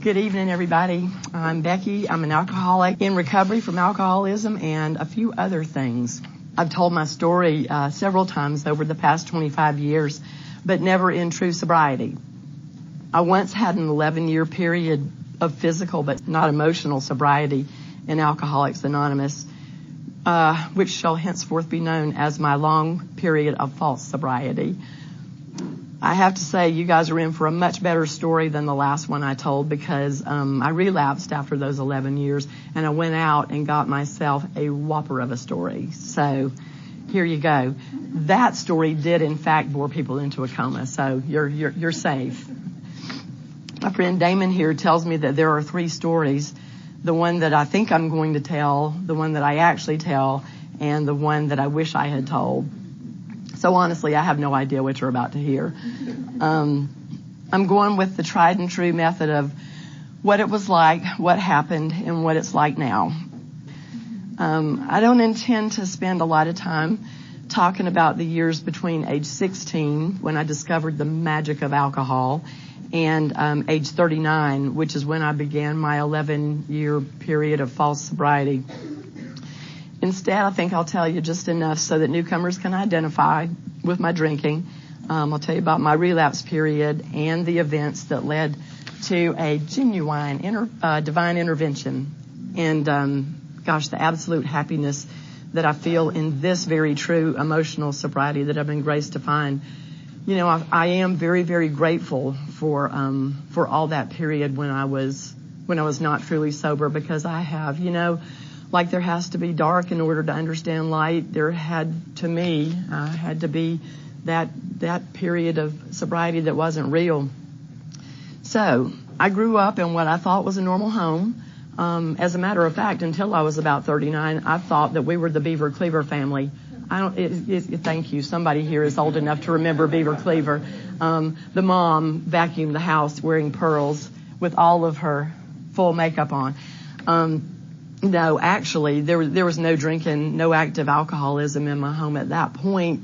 Good evening, everybody. I'm Becky. I'm an alcoholic in recovery from alcoholism and a few other things. I've told my story several times over the past 25 years, but never in true sobriety. I once had an 11-year period of physical but not emotional sobriety in Alcoholics Anonymous, which shall henceforth be known as my long period of false sobriety. I have to say, you guys are in for a much better story than the last one I told, because I relapsed after those 11 years, and I went out and got myself a whopper of a story. So here you go. That story did, in fact, bore people into a coma, so you're safe. My friend Damon here tells me that there are 3 stories: the one that I think I'm going to tell, the one that I actually tell, and the one that I wish I had told. So honestly, I have no idea what you're about to hear. I'm going with the tried and true method of what it was like, what happened, and what it's like now. I don't intend to spend a lot of time talking about the years between age 16, when I discovered the magic of alcohol, and age 39, which is when I began my 11-year period of false sobriety. Instead, I think I'll tell you just enough so that newcomers can identify with my drinking. I'll tell you about my relapse period and the events that led to a genuine divine intervention. And the absolute happiness that I feel in this very true emotional sobriety that I've been graced to find. You know, I am very, very grateful for all that period when I was not truly sober, because I have, like there has to be dark in order to understand light, there had to be that period of sobriety that wasn't real. So I grew up in what I thought was a normal home. As a matter of fact, until I was about 39, I thought that we were the Beaver Cleaver family. Thank you. Somebody here is old enough to remember Beaver Cleaver. The mom vacuumed the house wearing pearls with all of her full makeup on. No, actually, there was no drinking, no active alcoholism in my home at that point.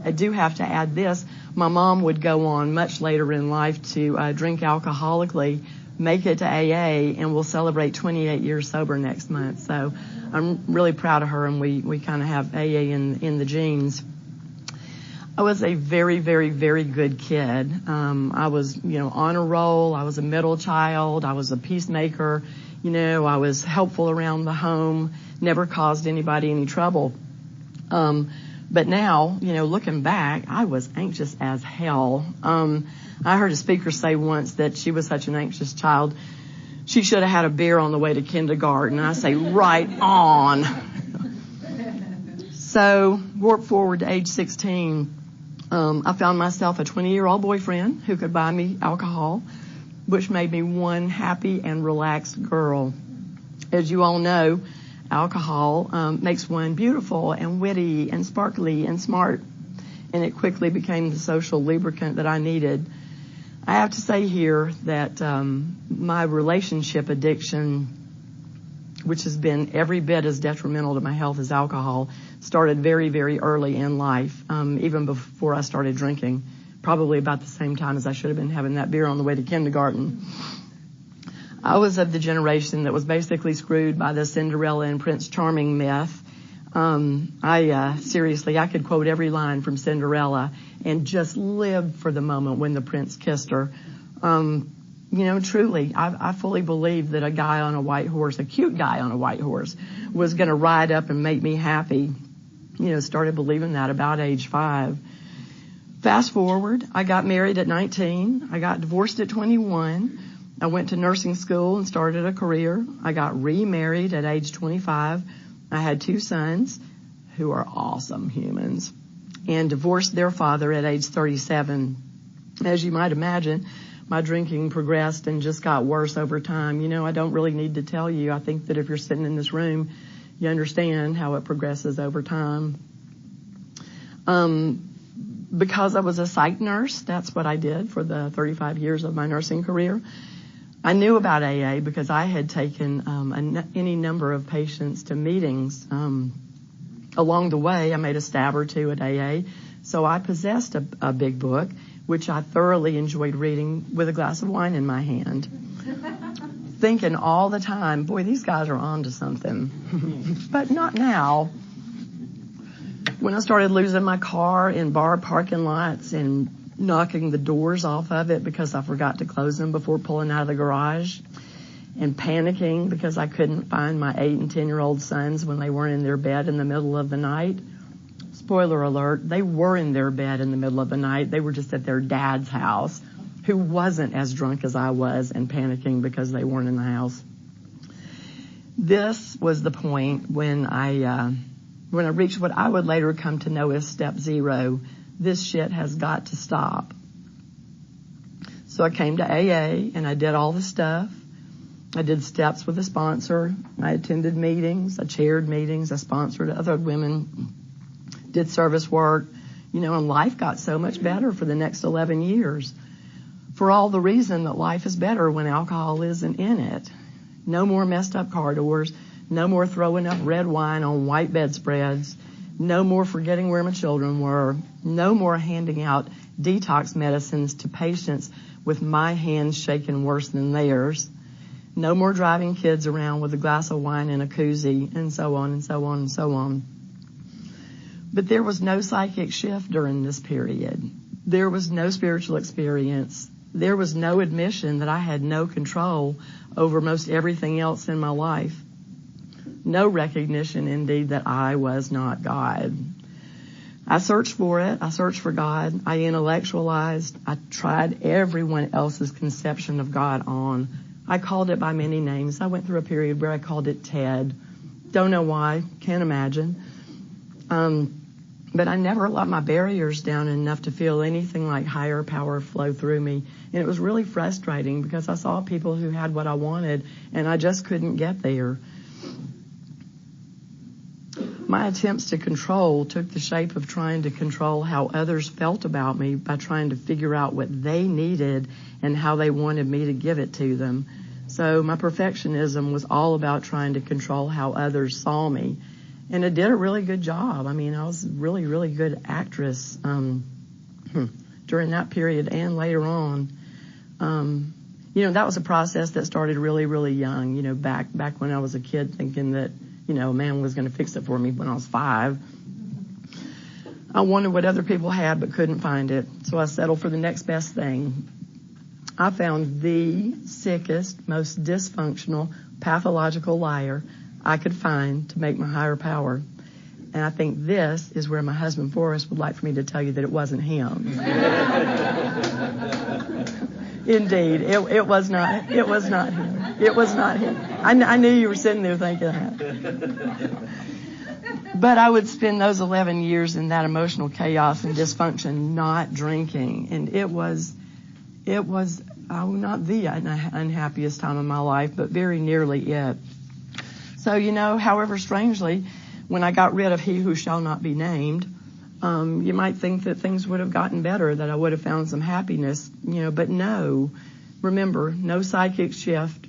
I do have to add this. My mom would go on much later in life to drink alcoholically, make it to AA, and we'll celebrate 28 years sober next month. So I'm really proud of her, and we kind of have AA in the genes. I was a very, very, very good kid. I was, on a roll. I was a middle child. I was a peacemaker. I was helpful around the home, never caused anybody any trouble. But now, looking back, I was anxious as hell. I heard a speaker say once that she was such an anxious child, she should have had a beer on the way to kindergarten. I say, right on. So, warp forward to age 16, I found myself a 20-year-old boyfriend who could buy me alcohol, which made me one happy and relaxed girl. As you all know, alcohol makes one beautiful and witty and sparkly and smart, and it quickly became the social lubricant that I needed. I have to say here that my relationship addiction, which has been every bit as detrimental to my health as alcohol, started very, very early in life, even before I started drinking. Probably about the same time as I should have been having that beer on the way to kindergarten. I was of the generation that was basically screwed by the Cinderella and Prince Charming myth. Seriously, I could quote every line from Cinderella and just live for the moment when the prince kissed her. Truly, I fully believed that a guy on a white horse, a cute guy on a white horse, was going to ride up and make me happy. Started believing that about age 5. Fast forward, I got married at 19. I got divorced at 21. I went to nursing school and started a career. I got remarried at age 25. I had 2 sons who are awesome humans, and divorced their father at age 37. As you might imagine, my drinking progressed and just got worse over time. I don't really need to tell you. I think that if you're sitting in this room, you understand how it progresses over time. Because I was a psych nurse, that's what I did for the 35 years of my nursing career. I knew about AA because I had taken any number of patients to meetings. Along the way, I made a stab or 2 at AA, so I possessed a big book, which I thoroughly enjoyed reading with a glass of wine in my hand. thinking all the time, boy, these guys are on to something. But not now. When I started losing my car in bar parking lots and knocking the doors off of it because I forgot to close them before pulling out of the garage, and panicking because I couldn't find my 8 and 10-year-old sons when they weren't in their bed in the middle of the night. Spoiler alert, they were in their bed in the middle of the night. They were just at their dad's house, who wasn't as drunk as I was, and panicking because they weren't in the house. This was the point when I reached what I would later come to know as step 0. This shit has got to stop. So I came to AA and I did all the stuff. I did steps with a sponsor. I attended meetings. I chaired meetings. I sponsored other women. Did service work. And life got so much better for the next 11 years. For all the reason that life is better when alcohol isn't in it. No more messed up car doors. No more throwing up red wine on white bedspreads. No more forgetting where my children were. No more handing out detox medicines to patients with my hands shaking worse than theirs. No more driving kids around with a glass of wine and a koozie, and so on and so on and so on. But there was no psychic shift during this period. There was no spiritual experience. There was no admission that I had no control over most everything else in my life. No recognition, indeed, that I was not God. I searched for it. I searched for God. I intellectualized. I tried everyone else's conception of God on. I called it by many names. I went through a period where I called it Ted. Don't know why. Can't imagine. But I never let my barriers down enough to feel anything like higher power flow through me. And it was really frustrating because I saw people who had what I wanted and I just couldn't get there. My attempts to control took the shape of trying to control how others felt about me by trying to figure out what they needed and how they wanted me to give it to them. So my perfectionism was all about trying to control how others saw me. And I did a really good job. I was a really, really good actress during that period and later on. That was a process that started really, really young, back when I was a kid thinking that a man was going to fix it for me when I was 5. I wanted what other people had but couldn't find it, so I settled for the next best thing. I found the sickest, most dysfunctional, pathological liar I could find to make my higher power. And I think this is where my husband Forrest would like for me to tell you that it wasn't him. Indeed, it was not. It was not him. It was not him. I knew you were sitting there thinking that. But I would spend those 11 years in that emotional chaos and dysfunction not drinking. And it was not the unhappiest time of my life, but very nearly it. So, however strangely, when I got rid of he who shall not be named, you might think that things would have gotten better, that I would have found some happiness, but no. Remember, no psychic shift,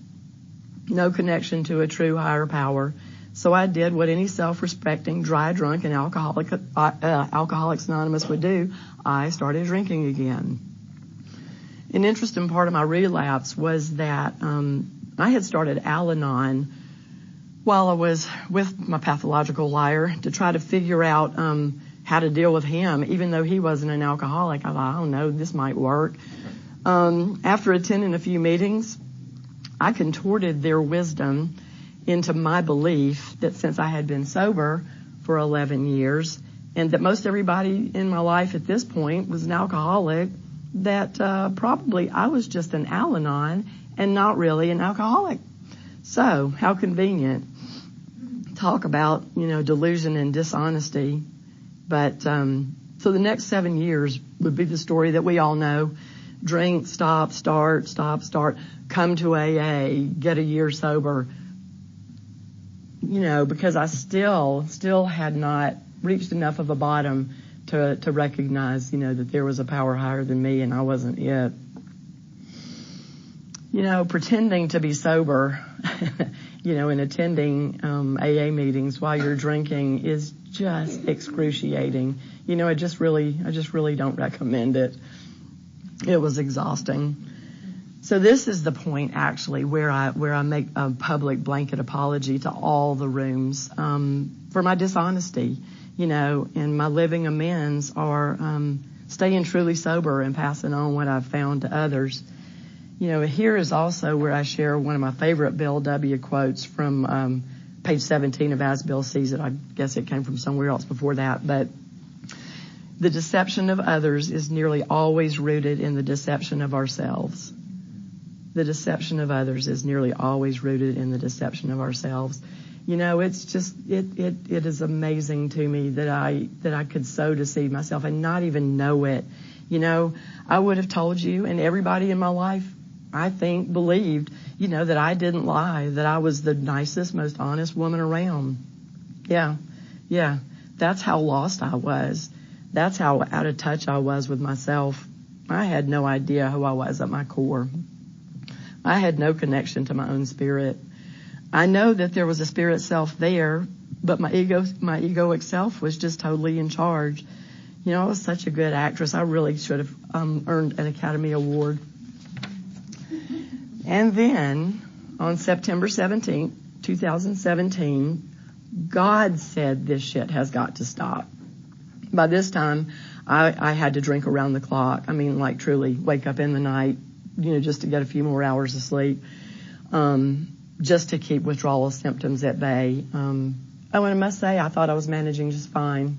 no connection to a true higher power. So I did what any self-respecting, dry, drunk, and Alcoholics Anonymous would do. I started drinking again. An interesting part of my relapse was that I had started Al-Anon while I was with my pathological liar to try to figure out how to deal with him, even though he wasn't an alcoholic. I thought, I don't know, this might work. After attending a few meetings, I contorted their wisdom into my belief that since I had been sober for 11 years and that most everybody in my life at this point was an alcoholic, that probably I was just an Al-Anon and not really an alcoholic. So, how convenient. Talk about, delusion and dishonesty. But, so the next 7 years would be the story that we all know. Drink, stop, start, come to AA, get a year sober. Because I still had not reached enough of a bottom to recognize, that there was a power higher than me and I wasn't it. Pretending to be sober, and attending AA meetings while you're drinking is just excruciating. I just really don't recommend it. It was exhausting. So this is the point, actually, where I make a public blanket apology to all the rooms for my dishonesty, and my living amends are staying truly sober and passing on what I've found to others. Here is also where I share one of my favorite Bill W. quotes from page 17 of As Bill Sees It. I guess it came from somewhere else before that, but the deception of others is nearly always rooted in the deception of ourselves. The deception of others is nearly always rooted in the deception of ourselves. It's just, it is amazing to me that I could so deceive myself and not even know it. I would have told you, and everybody in my life, I think, believed, that I didn't lie, that I was the nicest, most honest woman around. Yeah. That's how lost I was. That's how out of touch I was with myself. I had no idea who I was at my core. I had no connection to my own spirit. I know that there was a spirit self there, but my egoic self was just totally in charge. I was such a good actress. I really should have earned an Academy Award. And then on September 17th, 2017, God said this shit has got to stop. By this time, I had to drink around the clock. I mean, like truly wake up in the night, just to get a few more hours of sleep, just to keep withdrawal symptoms at bay. And I must say, I thought I was managing just fine.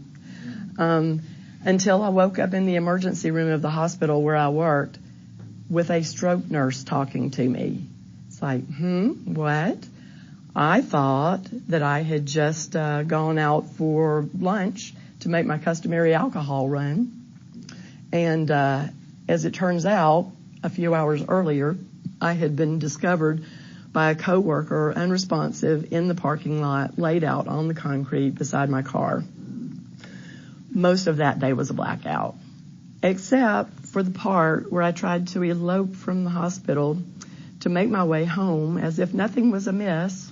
Until I woke up in the emergency room of the hospital where I worked with a stroke nurse talking to me. It's like, what? I thought that I had just gone out for lunch to make my customary alcohol run. And as it turns out, a few hours earlier, I had been discovered by a coworker unresponsive in the parking lot, laid out on the concrete beside my car. Most of that day was a blackout, except for the part where I tried to elope from the hospital to make my way home as if nothing was amiss,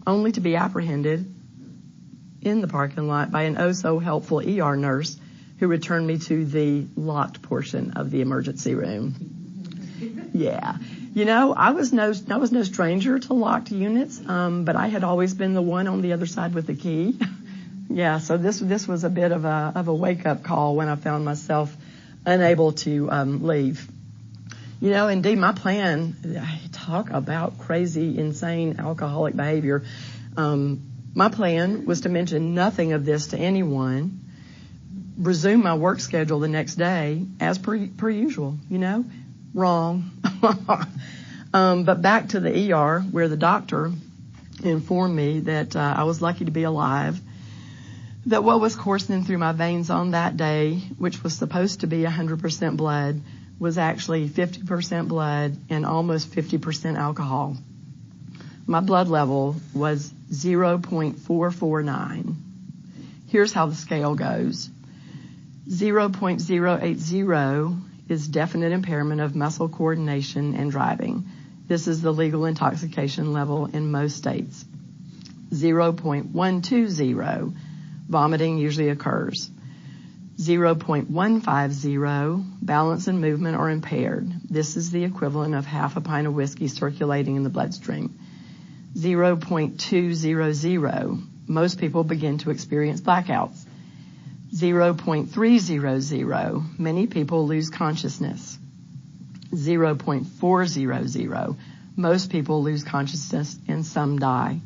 only to be apprehended in the parking lot by an oh-so-helpful ER nurse who returned me to the locked portion of the emergency room. Yeah. I was no stranger to locked units, but I had always been the one on the other side with the key. Yeah, so this was a bit of a wake-up call when I found myself unable to leave. Indeed, my plan, talk about crazy, insane alcoholic behavior. My plan was to mention nothing of this to anyone, resume my work schedule the next day as per usual, Wrong. But back to the ER where the doctor informed me that I was lucky to be alive, that what was coursing through my veins on that day, which was supposed to be 100% blood, was actually 50% blood and almost 50% alcohol. My blood level was 0.449. Here's how the scale goes. 0.080 is definite impairment of muscle coordination and driving. This is the legal intoxication level in most states. 0.120, vomiting usually occurs. 0.150, balance and movement are impaired. This is the equivalent of half a pint of whiskey circulating in the bloodstream. 0.200, most people begin to experience blackouts. 0.300, many people lose consciousness. 0.400, most people lose consciousness and some die.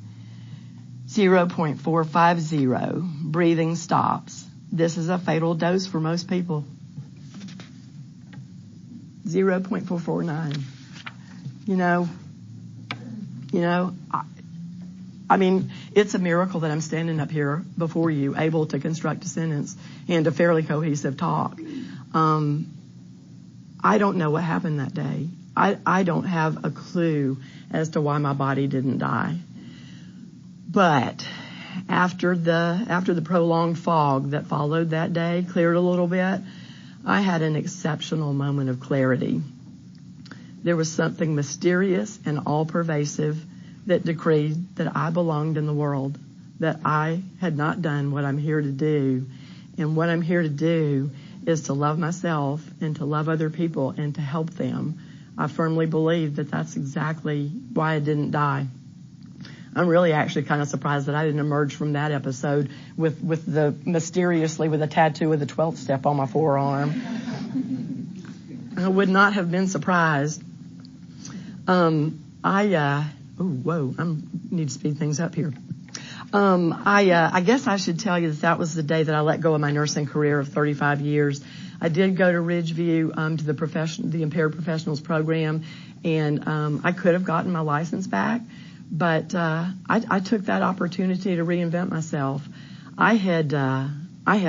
0.450, breathing stops. This is a fatal dose for most people. 0.449. I mean, it's a miracle that I'm standing up here before you, able to construct a sentence and a fairly cohesive talk. I don't know what happened that day. I don't have a clue as to why my body didn't die. But after the prolonged fog that followed that day cleared a little bit, I had an exceptional moment of clarity. There was something mysterious and all-pervasive that decreed that I belonged in the world, that I had not done what I'm here to do. And what I'm here to do is to love myself and to love other people and to help them. I firmly believe that that's exactly why I didn't die. I'm really actually kind of surprised that I didn't emerge from that episode with a tattoo with the 12th step on my forearm. I would not have been surprised. I need to speed things up here. I guess I should tell you that was the day that I let go of my nursing career of 35 years. I did go to Ridgeview, to the Impaired Professionals program, and I could have gotten my license back, but I took that opportunity to reinvent myself. I had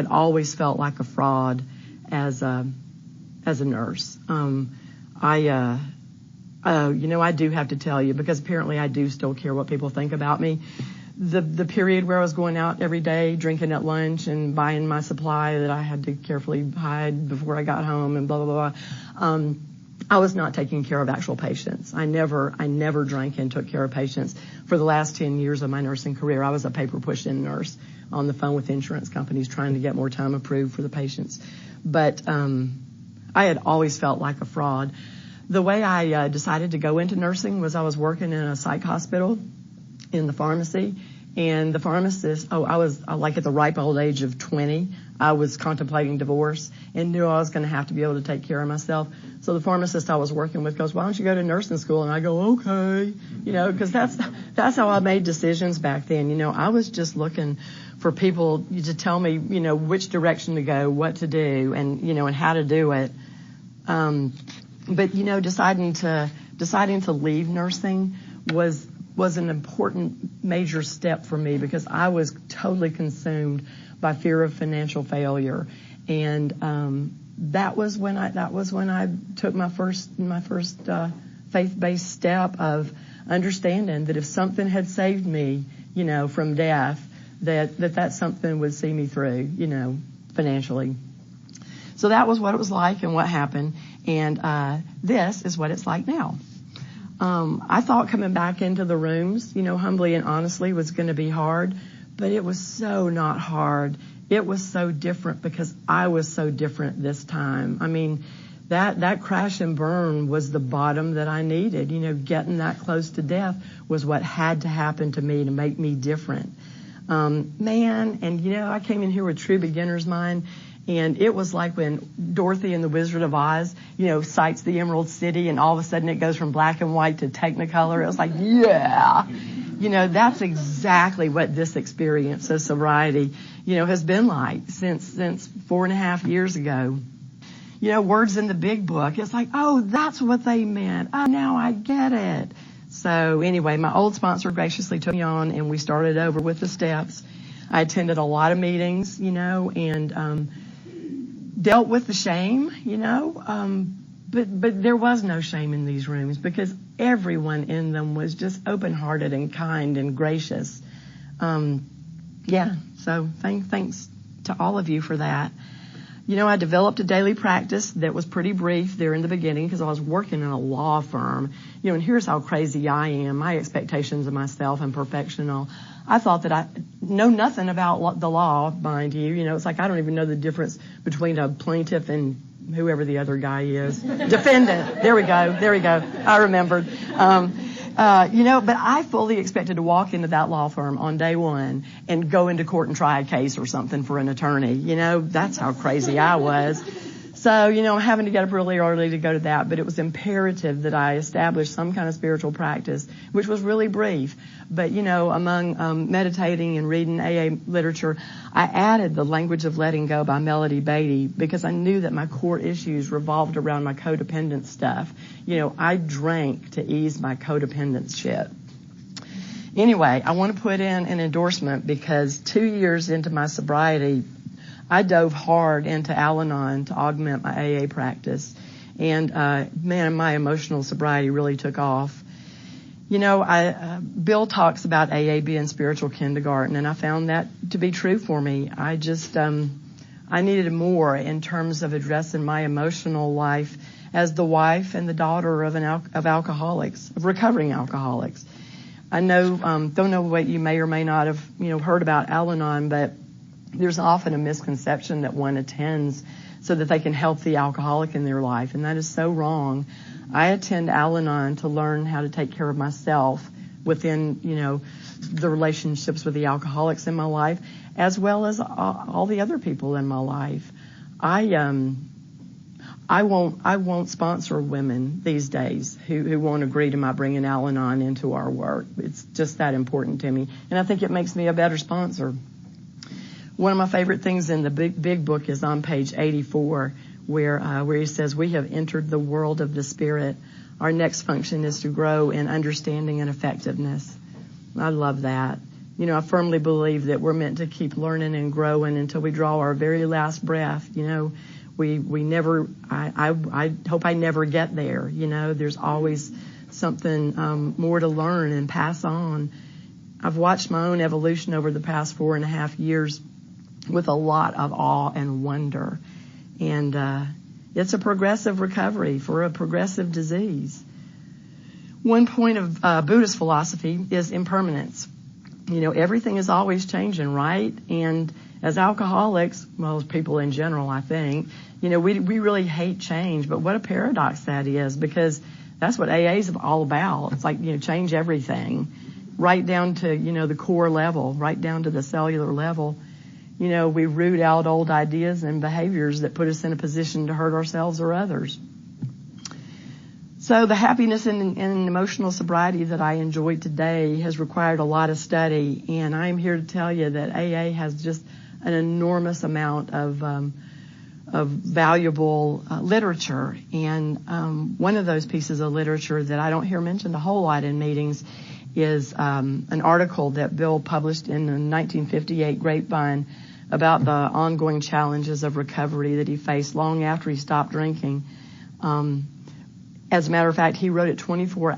always felt like a fraud as a nurse. I do have to tell you, because apparently I do still care what people think about me. The period where I was going out every day, drinking at lunch and buying my supply that I had to carefully hide before I got home and blah, blah, blah. I was not taking care of actual patients. I never drank and took care of patients. For the last 10 years of my nursing career, I was a paper push-in nurse on the phone with insurance companies trying to get more time approved for the patients. But I had always felt like a fraud. The way I decided to go into nursing was I was working in a psych hospital in the pharmacy, and the pharmacist, I was like at the ripe old age of 20, I was contemplating divorce and knew I was going to have to be able to take care of myself. So the pharmacist I was working with goes, "Why don't you go to nursing school?" And I go, "Okay," because that's how I made decisions back then. I was just looking for people to tell me, which direction to go, what to do, and how to do it. But deciding to leave nursing was an important major step for me, because I was totally consumed by fear of financial failure, and that was when I took my first faith-based step of understanding that if something had saved me, from death, that something would see me through, financially. So that was what it was like and what happened, and this is what it's like now. I thought coming back into the rooms, humbly and honestly, was going to be hard, but it was so not hard. It was so different because I was so different this time. I mean, that crash and burn was the bottom that I needed. Getting that close to death was what had to happen to me to make me different. I came in here with true beginner's mind. And it was like when Dorothy in The Wizard of Oz, sights the Emerald City, and all of a sudden it goes from black and white to Technicolor. It was like, yeah, that's exactly what this experience of sobriety, has been like since 4.5 years ago. Words in the big book. It's like, oh, that's what they meant. Oh, now I get it. So anyway, my old sponsor graciously took me on, and we started over with the steps. I attended a lot of meetings, and dealt with the shame, but there was no shame in these rooms, because everyone in them was just open-hearted and kind and gracious. So thanks to all of you for that. I developed a daily practice that was pretty brief there in the beginning, because I was working in a law firm. And here's how crazy I am. My expectations of myself and perfectional. I thought that I know nothing about the law, mind you. It's like I don't even know the difference between a plaintiff and whoever the other guy is. Defendant. There we go. I remembered. But I fully expected to walk into that law firm on day one and go into court and try a case or something for an attorney. That's how crazy I was. So, I'm having to get up really early to go to that, but it was imperative that I establish some kind of spiritual practice, which was really brief. But, among meditating and reading AA literature, I added The Language of Letting Go by Melody Beatty, because I knew that my core issues revolved around my codependent stuff. I drank to ease my codependent shit. Anyway, I want to put in an endorsement, because 2 years into my sobriety, I dove hard into Al-Anon to augment my AA practice. And, my emotional sobriety really took off. Bill talks about AA being spiritual kindergarten, and I found that to be true for me. I needed more in terms of addressing my emotional life as the wife and the daughter of recovering alcoholics. I don't know what you may or may not have, heard about Al-Anon, but there's often a misconception that one attends so that they can help the alcoholic in their life. And that is so wrong. I attend Al-Anon to learn how to take care of myself within, the relationships with the alcoholics in my life, as well as all the other people in my life. I won't sponsor women these days who won't agree to my bringing Al-Anon into our work. It's just that important to me, and I think it makes me a better sponsor. One of my favorite things in the big book is on page 84, where he says, "We have entered the world of the Spirit. Our next function is to grow in understanding and effectiveness." I love that. I firmly believe that we're meant to keep learning and growing until we draw our very last breath. We never, I hope I never get there. There's always something more to learn and pass on. I've watched my own evolution over the past 4.5 years with a lot of awe and wonder. And it's a progressive recovery for a progressive disease. One point of Buddhist philosophy is impermanence. Everything is always changing, right? And as alcoholics, well, as people in general, I think, we really hate change, but what a paradox that is, because that's what AA is all about. It's like, change everything, right down to, the core level, right down to the cellular level. We root out old ideas and behaviors that put us in a position to hurt ourselves or others. So the happiness and emotional sobriety that I enjoyed today has required a lot of study, and I am here to tell you that AA has just an enormous amount of valuable literature. And one of those pieces of literature that I don't hear mentioned a whole lot in meetings is an article that Bill published in the 1958 Grapevine about the ongoing challenges of recovery that he faced long after he stopped drinking. As a matter of fact, he wrote it 24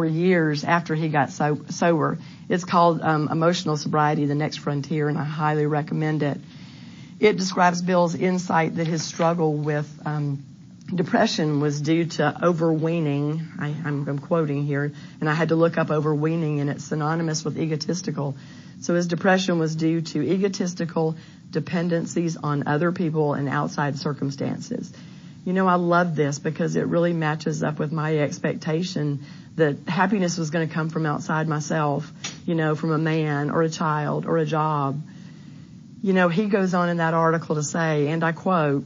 years after he got sober. It's called Emotional Sobriety, The Next Frontier, and I highly recommend it. It describes Bill's insight that his struggle with depression was due to overweening. I'm quoting here, and I had to look up overweening, and it's synonymous with egotistical. So his depression was due to egotistical dependencies on other people and outside circumstances. I love this because it really matches up with my expectation that happiness was going to come from outside myself, from a man or a child or a job. He goes on in that article to say, and I quote,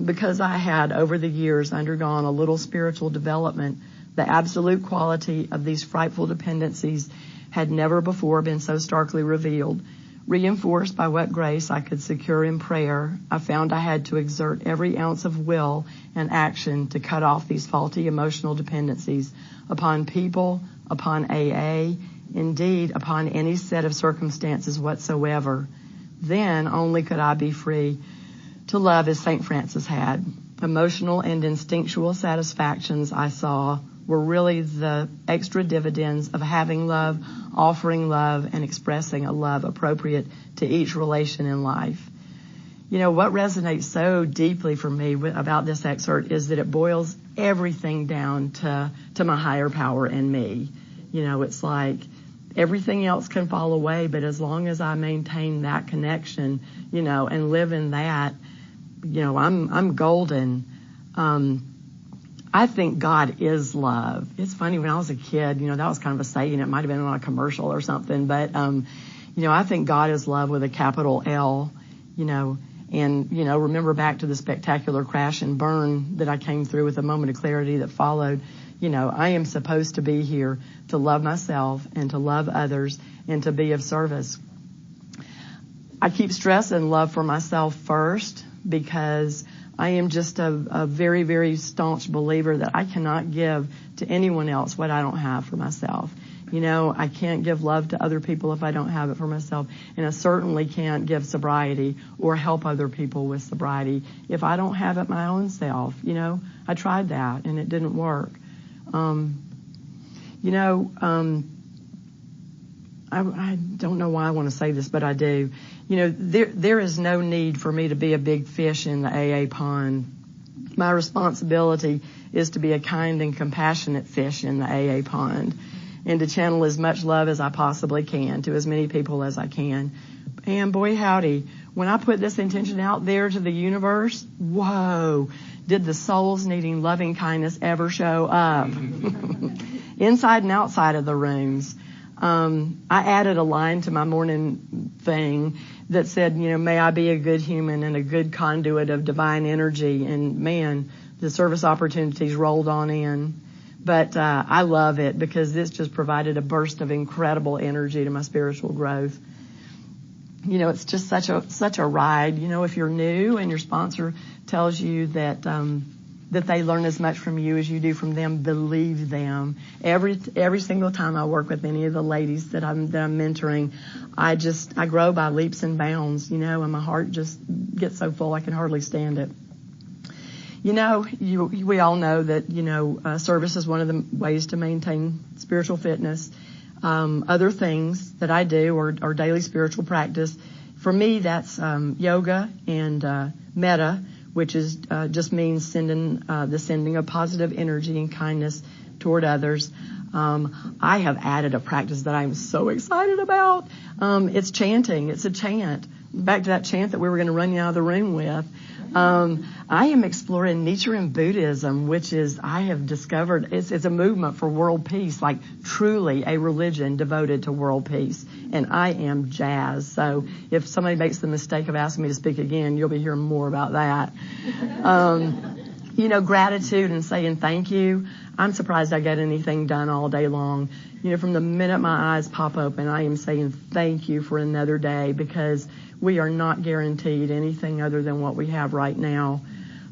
"Because I had over the years undergone a little spiritual development, the absolute quality of these frightful dependencies had never before been so starkly revealed. Reinforced by what grace I could secure in prayer, I found I had to exert every ounce of will and action to cut off these faulty emotional dependencies upon people, upon AA, indeed upon any set of circumstances whatsoever. Then only could I be free to love as St. Francis had. Emotional and instinctual satisfactions I saw were really the extra dividends of having love, offering love, and expressing a love appropriate to each relation in life." What resonates so deeply for me about this excerpt is that it boils everything down to my higher power and me. It's like everything else can fall away, but as long as I maintain that connection, and live in that, I'm golden. I think God is love. It's funny, when I was a kid, that was kind of a saying. It might have been on a commercial or something, but, I think God is love with a capital L, and, remember back to the spectacular crash and burn that I came through with a moment of clarity that followed. I am supposed to be here to love myself and to love others and to be of service. I keep stressing love for myself first because I am just a very, very staunch believer that I cannot give to anyone else what I don't have for myself. I can't give love to other people if I don't have it for myself. And I certainly can't give sobriety or help other people with sobriety if I don't have it my own self. I tried that and it didn't work. I don't know why I want to say this, but I do. There is no need for me to be a big fish in the AA pond. My responsibility is to be a kind and compassionate fish in the AA pond and to channel as much love as I possibly can to as many people as I can. And boy, howdy, when I put this intention out there to the universe, whoa, did the souls needing loving kindness ever show up? Inside and outside of the rooms. I added a line to my morning thing that said, may I be a good human and a good conduit of divine energy. And man, the service opportunities rolled on in. But I love it because this just provided a burst of incredible energy to my spiritual growth. It's just such a ride. If you're new and your sponsor tells you that they learn as much from you as you do from them, believe them. Every single time I work with any of the ladies that I'm mentoring, I grow by leaps and bounds, and my heart just gets so full I can hardly stand it. We all know that, service is one of the ways to maintain spiritual fitness. Other things that I do are daily spiritual practice. For me, that's yoga and metta, which is just means the sending of positive energy and kindness toward others. I have added a practice that I'm so excited about. It's chanting. It's a chant. Back to that chant that we were going to run you out of the room with. I am exploring Nichiren Buddhism, which is, I have discovered, it's a movement for world peace, like truly a religion devoted to world peace. And I am jazzed. So if somebody makes the mistake of asking me to speak again, you'll be hearing more about that. Gratitude and saying thank you. I'm surprised I get anything done all day long. From the minute my eyes pop open, I am saying thank you for another day, because we are not guaranteed anything other than what we have right now.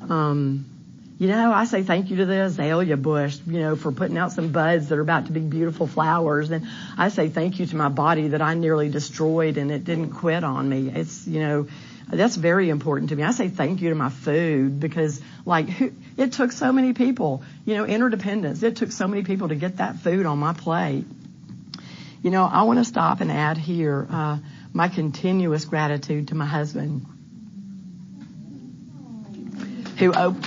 I say thank you to the azalea bush, for putting out some buds that are about to be beautiful flowers. And I say thank you to my body that I nearly destroyed and it didn't quit on me. It's, that's very important to me. I say thank you to my food because, it took so many people, interdependence. It took so many people to get that food on my plate. I want to stop and add here my continuous gratitude to my husband, who opened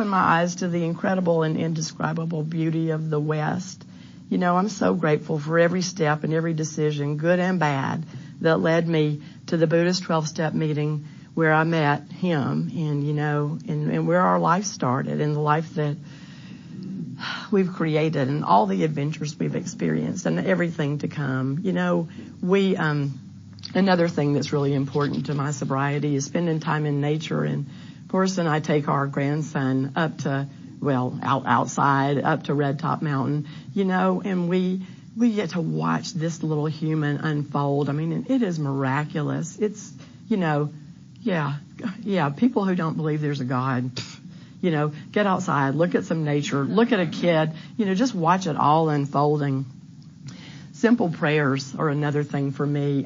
my eyes to the incredible and indescribable beauty of the West. I'm so grateful for every step and every decision, good and bad, that led me to the Buddhist 12-step meeting where I met him and where our life started and the life that we've created and all the adventures we've experienced and everything to come. Another thing that's really important to my sobriety is spending time in nature. And Forrest and I take our grandson up to, outside, up to Red Top Mountain, and we get to watch this little human unfold. I mean, it is miraculous. It's, people who don't believe there's a God, get outside, look at some nature, look at a kid, just watch it all unfolding. Simple prayers are another thing for me.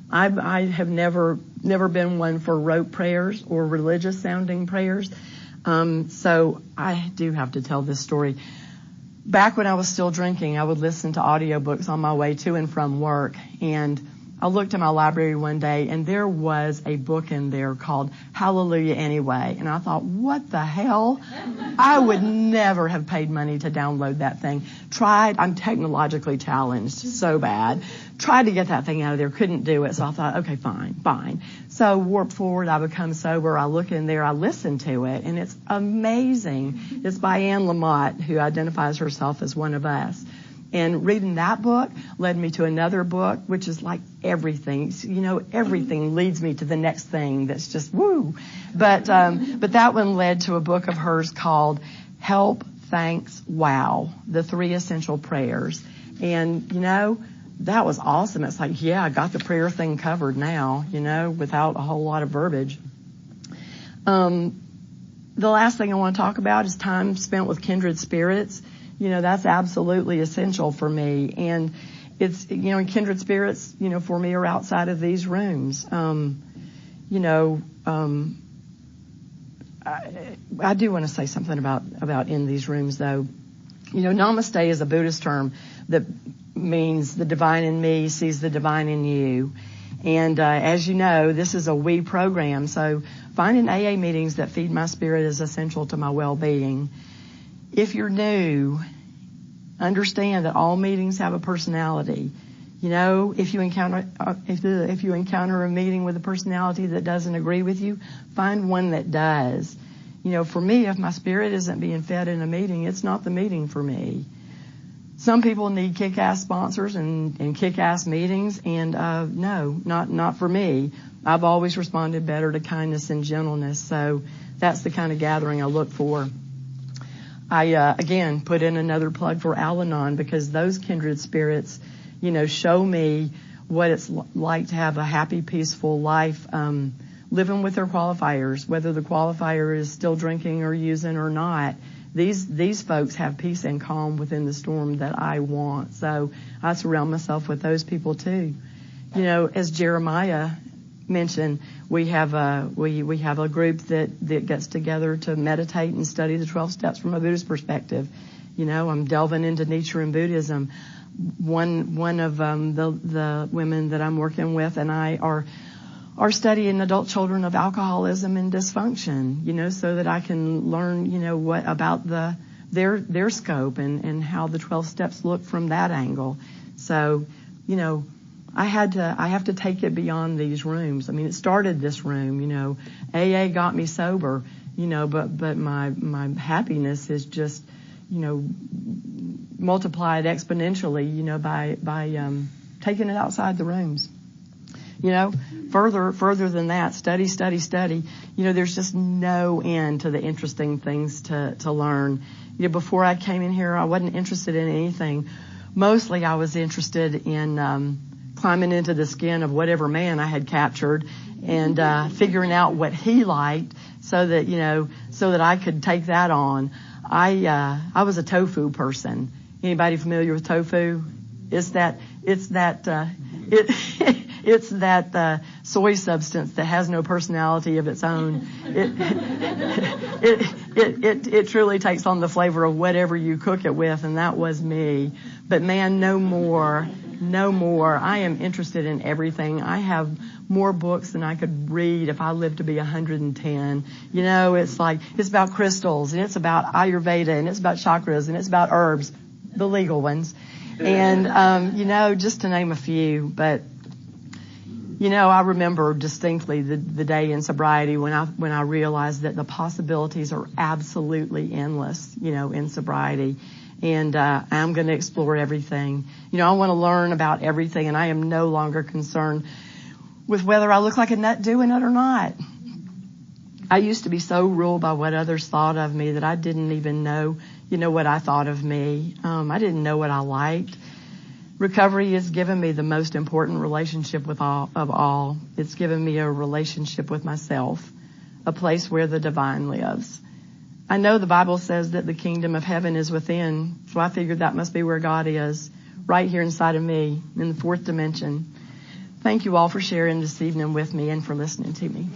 I have never been one for rote prayers or religious sounding prayers. So I do have to tell this story. Back when I was still drinking, I would listen to audiobooks on my way to and from work. And I looked in my library one day and there was a book in there called Hallelujah Anyway. And I thought, what the hell? I would never have paid money to download that thing. I'm technologically challenged so bad. Tried to get that thing out of there, couldn't do it. So I thought, okay, fine. So warp forward, I become sober. I look in there, I listen to it, and it's amazing. It's by Anne Lamott, who identifies herself as one of us. And reading that book led me to another book, which is like everything. Everything leads me to the next thing that's just woo. But that one led to a book of hers called Help, Thanks, Wow, the 3 Essential Prayers. And, that was awesome. It's like, I got the prayer thing covered now, without a whole lot of verbiage. The last thing I want to talk about is time spent with kindred spirits. That's absolutely essential for me. And it's, kindred spirits, for me are outside of these rooms. I do want to say something about in these rooms though. Namaste is a Buddhist term that means the divine in me sees the divine in you. And as you know, this is a we program. So finding AA meetings that feed my spirit is essential to my well-being. If you're new, understand that all meetings have a personality. You know, if you encounter a meeting with a personality that doesn't agree with you, find one that does. You know, for me, if my spirit isn't being fed in a meeting, it's not the meeting for me. Some people need kick-ass sponsors and kick-ass meetings, and no, not for me. I've always responded better to kindness and gentleness, so that's the kind of gathering I look for. I, again, put in another plug for Al-Anon, because those kindred spirits, you know, show me what it's like to have a happy, peaceful life, living with their qualifiers, whether the qualifier is still drinking or using or not. These folks have peace and calm within the storm that I want. So I surround myself with those people too. You know, as Jeremiah mentioned, we have a group that gets together to meditate and study the 12 steps from a Buddhist perspective. You know, I'm delving into Nietzsche and Buddhism. One of the women that I'm working with and I are studying adult children of alcoholism and dysfunction, you know, so that I can learn, you know, what about their scope and how the 12 steps look from that angle. So, you know, I have to take it beyond these rooms. I mean, it started this room, you know, AA got me sober, you know, but my happiness is just, you know, multiplied exponentially, you know, by taking it outside the rooms. You know, further than that, study. You know, there's just no end to the interesting things to learn. You know, before I came in here, I wasn't interested in anything. Mostly I was interested in climbing into the skin of whatever man I had captured and figuring out what he liked so that I could take that on. I was a tofu person. Anybody familiar with tofu? It's that soy substance that has no personality of its own. It truly takes on the flavor of whatever you cook it with, and that was me. But man, no more. I am interested in everything. I have more books than I could read if I lived to be 110. You know, it's about crystals, and it's about Ayurveda, and it's about chakras, and it's about herbs, the legal ones. And, you know, just to name a few, but you know, I remember distinctly the day in sobriety when I realized that the possibilities are absolutely endless, you know, in sobriety. And I'm going to explore everything. You know, I want to learn about everything, and I am no longer concerned with whether I look like a nut doing it or not. I used to be so ruled by what others thought of me that I didn't even know, you know, what I thought of me. I didn't know what I liked. Recovery has given me the most important relationship of all. It's given me a relationship with myself, a place where the divine lives. I know the Bible says that the kingdom of heaven is within, so I figured that must be where God is, right here inside of me, in the fourth dimension. Thank you all for sharing this evening with me and for listening to me.